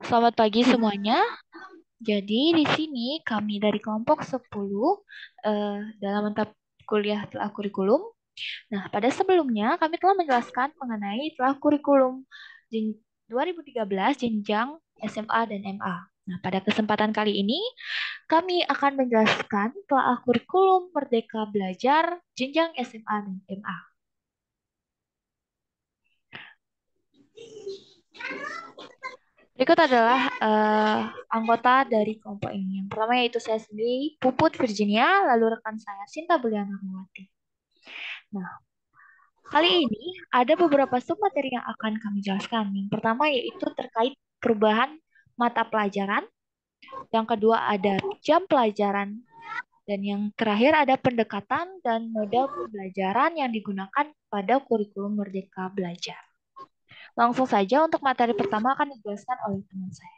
Selamat pagi semuanya. Jadi di sini kami dari kelompok 10 dalam mata kuliah telah kurikulum. Nah, pada sebelumnya kami telah menjelaskan mengenai telah kurikulum jen- 2013 jenjang SMA dan MA. Nah, pada kesempatan kali ini kami akan menjelaskan telah kurikulum Merdeka Belajar jenjang SMA dan MA. Berikut adalah anggota dari kelompok ini. Yang pertama yaitu saya sendiri, Puput Virginia, lalu rekan saya Sinta Buliana Rahmawati. Nah, kali ini ada beberapa submateri yang akan kami jelaskan. Yang pertama yaitu terkait perubahan mata pelajaran. Yang kedua ada jam pelajaran. Dan yang terakhir ada pendekatan dan model pembelajaran yang digunakan pada kurikulum Merdeka Belajar. Langsung saja untuk materi pertama akan dijelaskan oleh teman saya.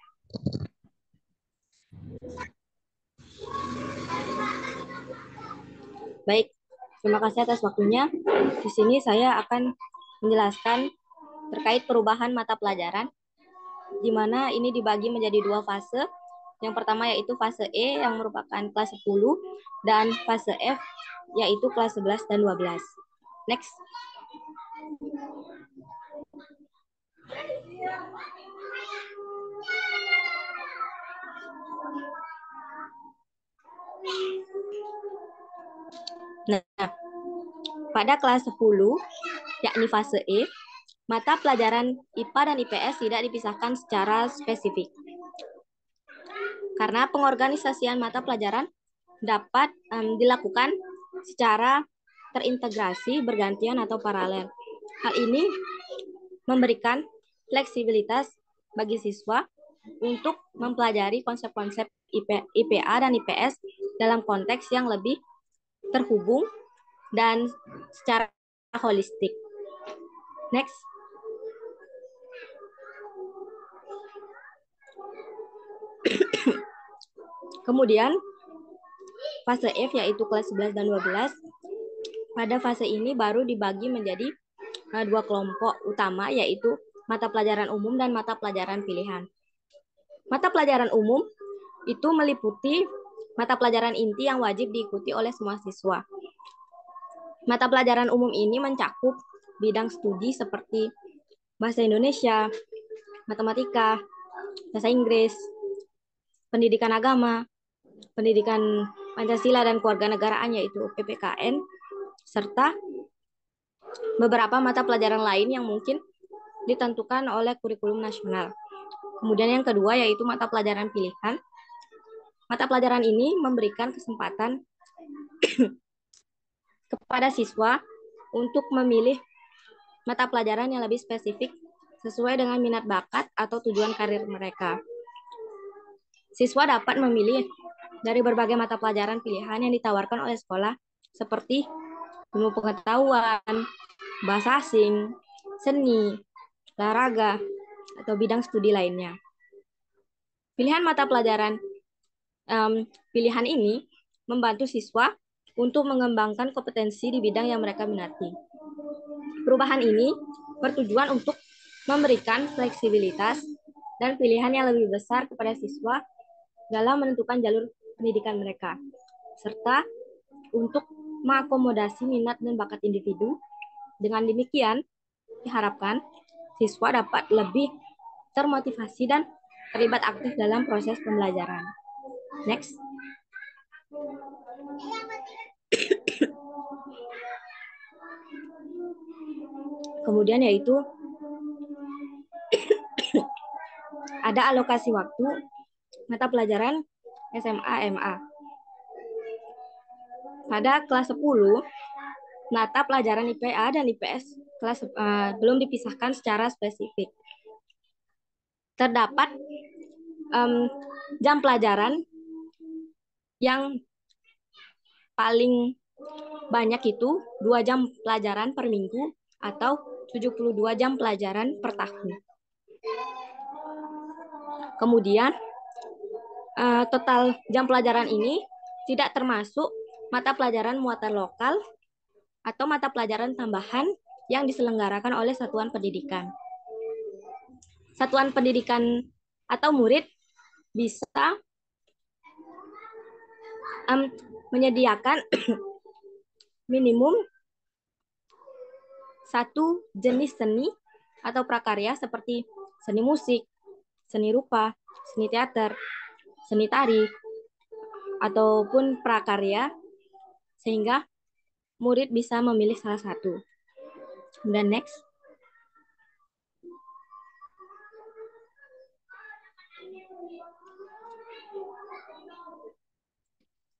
Baik, terima kasih atas waktunya. Di sini saya akan menjelaskan terkait perubahan mata pelajaran, di mana ini dibagi menjadi dua fase. Yang pertama yaitu fase E yang merupakan kelas 10 dan fase F yaitu kelas 11 dan 12. Next. Nah, pada kelas 10 yakni fase E, mata pelajaran IPA dan IPS tidak dipisahkan secara spesifik. Karena pengorganisasian mata pelajaran dapat dilakukan secara terintegrasi, bergantian, atau paralel. Hal ini memberikan fleksibilitas bagi siswa untuk mempelajari konsep-konsep IPA dan IPS dalam konteks yang lebih terhubung dan secara holistik. Next. Kemudian fase F yaitu kelas 11 dan 12. Pada fase ini baru dibagi menjadi dua kelompok utama yaitu mata pelajaran umum dan mata pelajaran pilihan. Mata pelajaran umum itu meliputi mata pelajaran inti yang wajib diikuti oleh semua siswa. Mata pelajaran umum ini mencakup bidang studi seperti bahasa Indonesia, matematika, bahasa Inggris, pendidikan agama, pendidikan Pancasila dan kewarganegaraan yaitu PPKN, serta beberapa mata pelajaran lain yang mungkin ditentukan oleh kurikulum nasional. Kemudian yang kedua yaitu mata pelajaran pilihan. Mata pelajaran ini memberikan kesempatan kepada siswa untuk memilih mata pelajaran yang lebih spesifik sesuai dengan minat bakat atau tujuan karir mereka. Siswa dapat memilih dari berbagai mata pelajaran pilihan yang ditawarkan oleh sekolah seperti ilmu pengetahuan, bahasa asing, seni, olahraga, atau bidang studi lainnya. Pilihan mata pelajaran pilihan ini membantu siswa untuk mengembangkan kompetensi di bidang yang mereka minati. Perubahan ini bertujuan untuk memberikan fleksibilitas dan pilihan yang lebih besar kepada siswa dalam menentukan jalur pendidikan mereka, serta untuk mengakomodasi minat dan bakat individu. Dengan demikian, diharapkan siswa dapat lebih termotivasi dan terlibat aktif dalam proses pembelajaran. Next. Kemudian yaitu ada alokasi waktu mata pelajaran SMA MA. Pada kelas 10, mata pelajaran IPA dan IPS kelas belum dipisahkan secara spesifik. Terdapat jam pelajaran yang paling banyak itu 2 jam pelajaran per minggu atau 72 jam pelajaran per tahun. Kemudian total jam pelajaran ini tidak termasuk mata pelajaran muatan lokal atau mata pelajaran tambahan yang diselenggarakan oleh satuan pendidikan. Satuan pendidikan atau murid bisa menyediakan minimum satu jenis seni atau prakarya seperti seni musik, seni rupa, seni teater, seni tari, ataupun prakarya, sehingga murid bisa memilih salah satu. Dan next.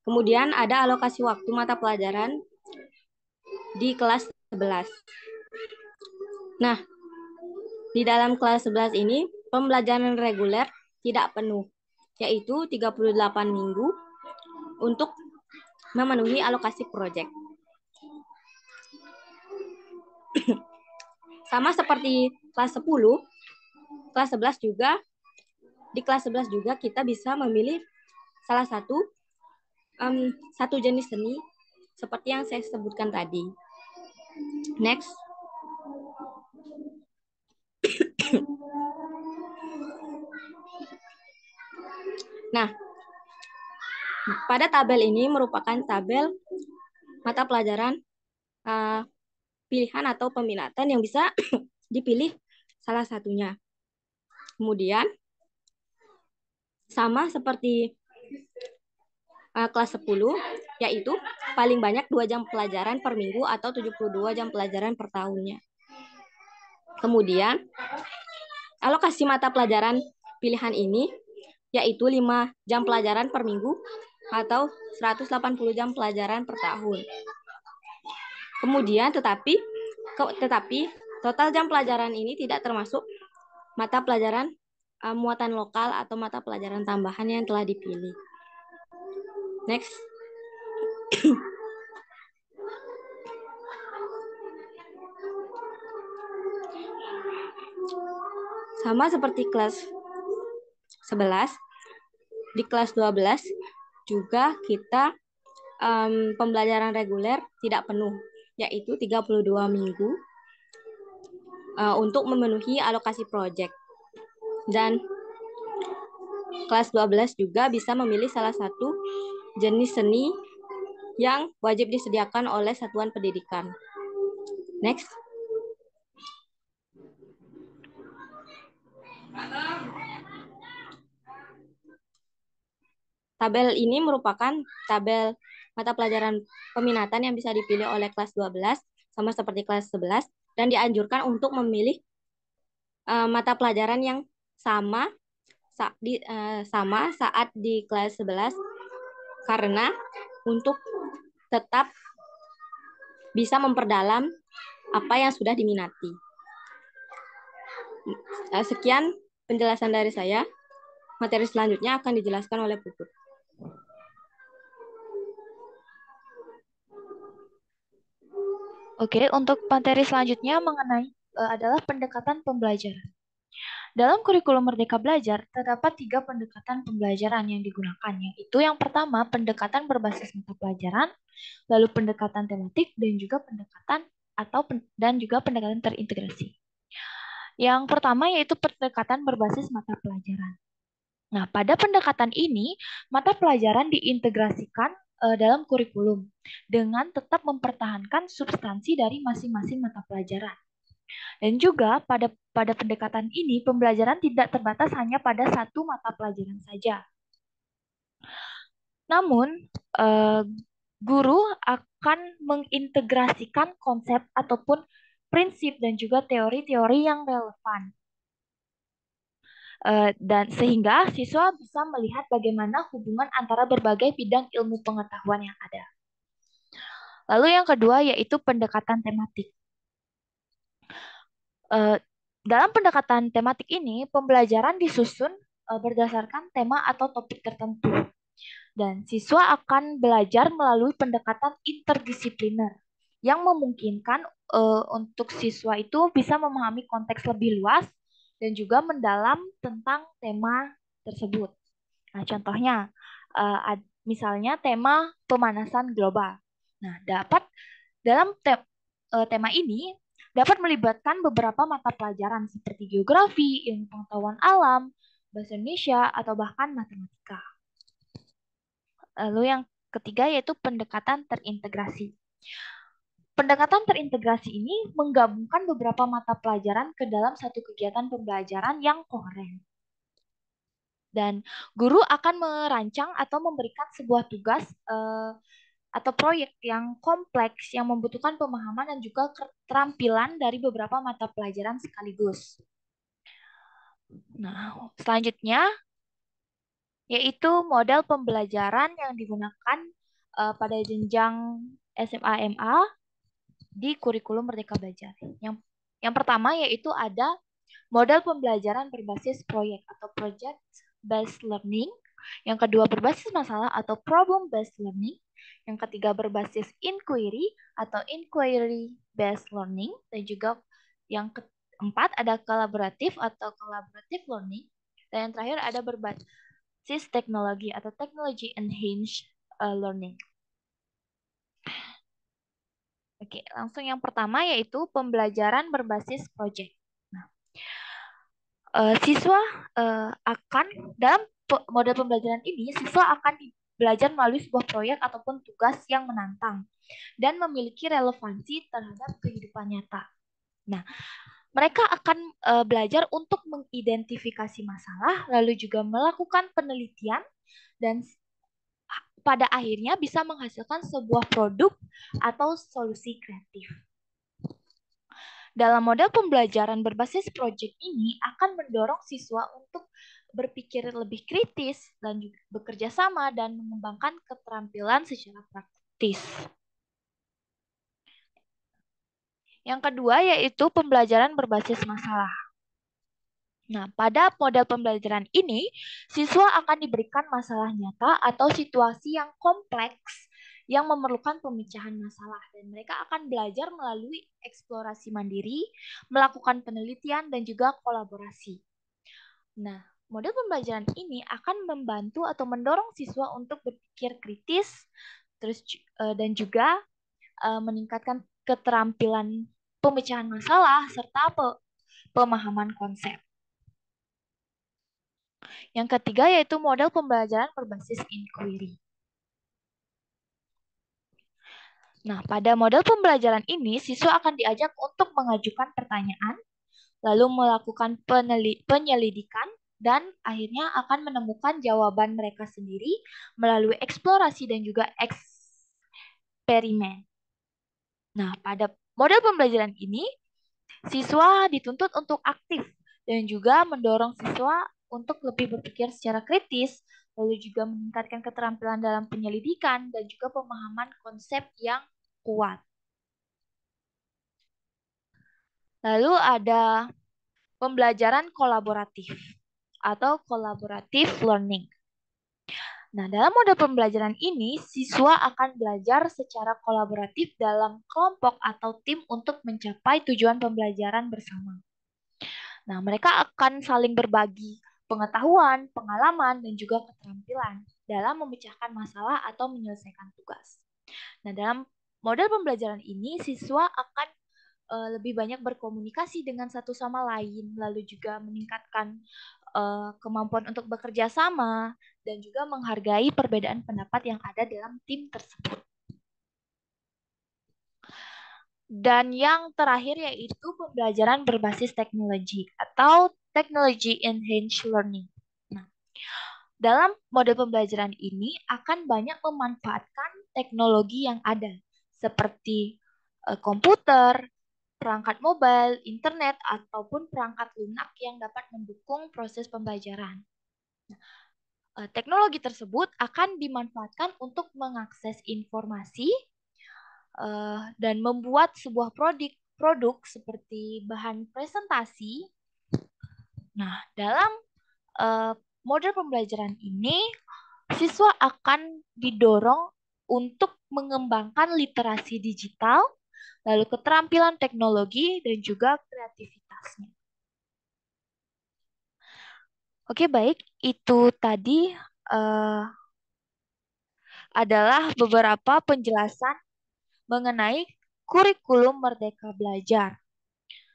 Kemudian ada alokasi waktu mata pelajaran di kelas 11. Nah, di dalam kelas 11 ini pembelajaran reguler tidak penuh, yaitu 38 minggu untuk memenuhi alokasi proyek. Sama seperti kelas 10, kelas 11 juga, di kelas 11 juga kita bisa memilih salah satu jenis seni seperti yang saya sebutkan tadi. Next. Nah, pada tabel ini merupakan tabel mata pelajaran pilihan atau peminatan yang bisa dipilih salah satunya. Kemudian, sama seperti kelas 10, yaitu paling banyak 2 jam pelajaran per minggu atau 72 jam pelajaran per tahunnya. Kemudian, alokasi mata pelajaran pilihan ini yaitu 5 jam pelajaran per minggu atau 180 jam pelajaran per tahun. Kemudian, tetapi total jam pelajaran ini tidak termasuk mata pelajaran muatan lokal atau mata pelajaran tambahan yang telah dipilih. Next. Sama seperti kelas 11, di kelas 12 juga kita pembelajaran reguler tidak penuh, yaitu 32 minggu untuk memenuhi alokasi proyek. Dan kelas 12 juga bisa memilih salah satu jenis seni yang wajib disediakan oleh satuan pendidikan. Next. Tabel ini merupakan tabel mata pelajaran peminatan yang bisa dipilih oleh kelas 12, sama seperti kelas 11, dan dianjurkan untuk memilih mata pelajaran yang sama saat di kelas 11, karena untuk tetap bisa memperdalam apa yang sudah diminati. Sekian penjelasan dari saya. Materi selanjutnya akan dijelaskan oleh Puput. Oke, untuk materi selanjutnya mengenai adalah pendekatan pembelajaran. Dalam kurikulum Merdeka Belajar, terdapat 3 pendekatan pembelajaran yang digunakan, yaitu yang pertama, pendekatan berbasis mata pelajaran, lalu pendekatan tematik, dan juga pendekatan terintegrasi. Yang pertama yaitu pendekatan berbasis mata pelajaran. Nah, pada pendekatan ini, mata pelajaran diintegrasikan dalam kurikulum dengan tetap mempertahankan substansi dari masing-masing mata pelajaran. Dan juga pada pendekatan ini, pembelajaran tidak terbatas hanya pada satu mata pelajaran saja. Namun, guru akan mengintegrasikan konsep ataupun prinsip dan juga teori-teori yang relevan. Dan sehingga siswa bisa melihat bagaimana hubungan antara berbagai bidang ilmu pengetahuan yang ada. Lalu yang kedua yaitu pendekatan tematik. Dalam pendekatan tematik ini, pembelajaran disusun berdasarkan tema atau topik tertentu. Dan siswa akan belajar melalui pendekatan interdisipliner yang memungkinkan untuk siswa itu bisa memahami konteks lebih luas dan juga mendalam tentang tema tersebut. Nah, contohnya, misalnya tema pemanasan global. Nah, dalam tema ini dapat melibatkan beberapa mata pelajaran seperti geografi, ilmu pengetahuan alam, bahasa Indonesia, atau bahkan matematika. Lalu yang ketiga yaitu pendekatan terintegrasi. Pendekatan terintegrasi ini menggabungkan beberapa mata pelajaran ke dalam satu kegiatan pembelajaran yang koheren. Dan guru akan merancang atau memberikan sebuah tugas atau proyek yang kompleks yang membutuhkan pemahaman dan juga keterampilan dari beberapa mata pelajaran sekaligus. Nah, selanjutnya yaitu model pembelajaran yang digunakan pada jenjang SMA MA di kurikulum Merdeka Belajar. Yang pertama yaitu ada model pembelajaran berbasis proyek atau project based learning. Yang kedua berbasis masalah atau problem based learning. Yang ketiga berbasis inquiry atau inquiry based learning. Dan juga yang keempat ada kolaboratif atau collaborative learning. Dan yang terakhir ada berbasis teknologi atau technology enhanced learning. Oke, langsung yang pertama yaitu pembelajaran berbasis project. Nah, siswa akan dalam model pembelajaran ini siswa akan belajar melalui sebuah proyek ataupun tugas yang menantang dan memiliki relevansi terhadap kehidupan nyata. Nah, mereka akan belajar untuk mengidentifikasi masalah, lalu juga melakukan penelitian dan pada akhirnya bisa menghasilkan sebuah produk atau solusi kreatif. Dalam model pembelajaran berbasis proyek ini akan mendorong siswa untuk berpikir lebih kritis dan juga bekerja sama dan mengembangkan keterampilan secara praktis. Yang kedua yaitu pembelajaran berbasis masalah. Nah, pada model pembelajaran ini, siswa akan diberikan masalah nyata atau situasi yang kompleks yang memerlukan pemecahan masalah. Dan mereka akan belajar melalui eksplorasi mandiri, melakukan penelitian, dan juga kolaborasi. Nah, model pembelajaran ini akan membantu atau mendorong siswa untuk berpikir kritis, dan juga meningkatkan keterampilan pemecahan masalah, serta pemahaman konsep. Yang ketiga yaitu model pembelajaran berbasis inquiry. Nah, pada model pembelajaran ini, siswa akan diajak untuk mengajukan pertanyaan, lalu melakukan penyelidikan, dan akhirnya akan menemukan jawaban mereka sendiri melalui eksplorasi dan juga eksperimen. Nah, pada model pembelajaran ini, siswa dituntut untuk aktif dan juga mendorong siswa untuk lebih berpikir secara kritis, lalu juga meningkatkan keterampilan dalam penyelidikan dan juga pemahaman konsep yang kuat. Lalu ada pembelajaran kolaboratif atau collaborative learning. Nah, dalam model pembelajaran ini, siswa akan belajar secara kolaboratif dalam kelompok atau tim untuk mencapai tujuan pembelajaran bersama. Nah, mereka akan saling berbagi pengetahuan, pengalaman, dan juga keterampilan dalam memecahkan masalah atau menyelesaikan tugas. Nah, dalam model pembelajaran ini, siswa akan lebih banyak berkomunikasi dengan satu sama lain, lalu juga meningkatkan kemampuan untuk bekerja sama, dan juga menghargai perbedaan pendapat yang ada dalam tim tersebut. Dan yang terakhir yaitu pembelajaran berbasis teknologi atau Technology Enhanced Learning. Nah, dalam model pembelajaran ini akan banyak memanfaatkan teknologi yang ada, seperti komputer, perangkat mobile, internet, ataupun perangkat lunak yang dapat mendukung proses pembelajaran. Teknologi tersebut akan dimanfaatkan untuk mengakses informasi dan membuat sebuah produk seperti bahan presentasi. Nah, dalam model pembelajaran ini, siswa akan didorong untuk mengembangkan literasi digital, lalu keterampilan teknologi, dan juga kreativitasnya. Oke, baik. Itu tadi adalah beberapa penjelasan mengenai kurikulum Merdeka Belajar.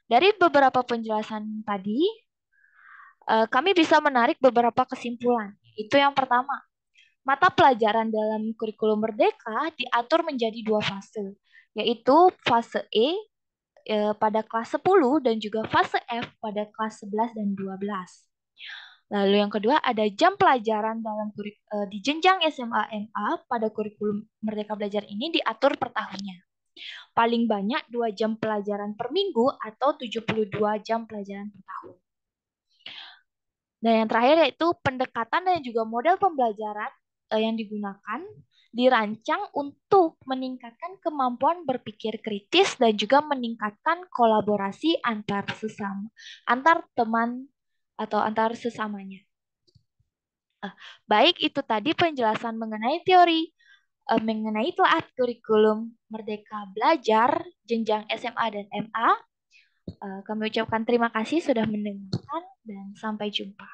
Dari beberapa penjelasan tadi, kami bisa menarik beberapa kesimpulan. Itu yang pertama, mata pelajaran dalam kurikulum Merdeka diatur menjadi dua fase, yaitu fase pada kelas 10 dan juga fase F pada kelas 11 dan 12. Lalu yang kedua ada jam pelajaran di jenjang SMA MA pada kurikulum Merdeka Belajar ini diatur per tahunnya. Paling banyak 2 jam pelajaran per minggu atau 72 jam pelajaran per tahun. Dan yang terakhir yaitu pendekatan dan juga model pembelajaran yang digunakan dirancang untuk meningkatkan kemampuan berpikir kritis dan juga meningkatkan kolaborasi antar teman atau antar sesamanya. Baik itu tadi penjelasan mengenai teori mengenai telah kurikulum Merdeka Belajar jenjang SMA dan MA. Kami ucapkan terima kasih sudah mendengarkan dan sampai jumpa.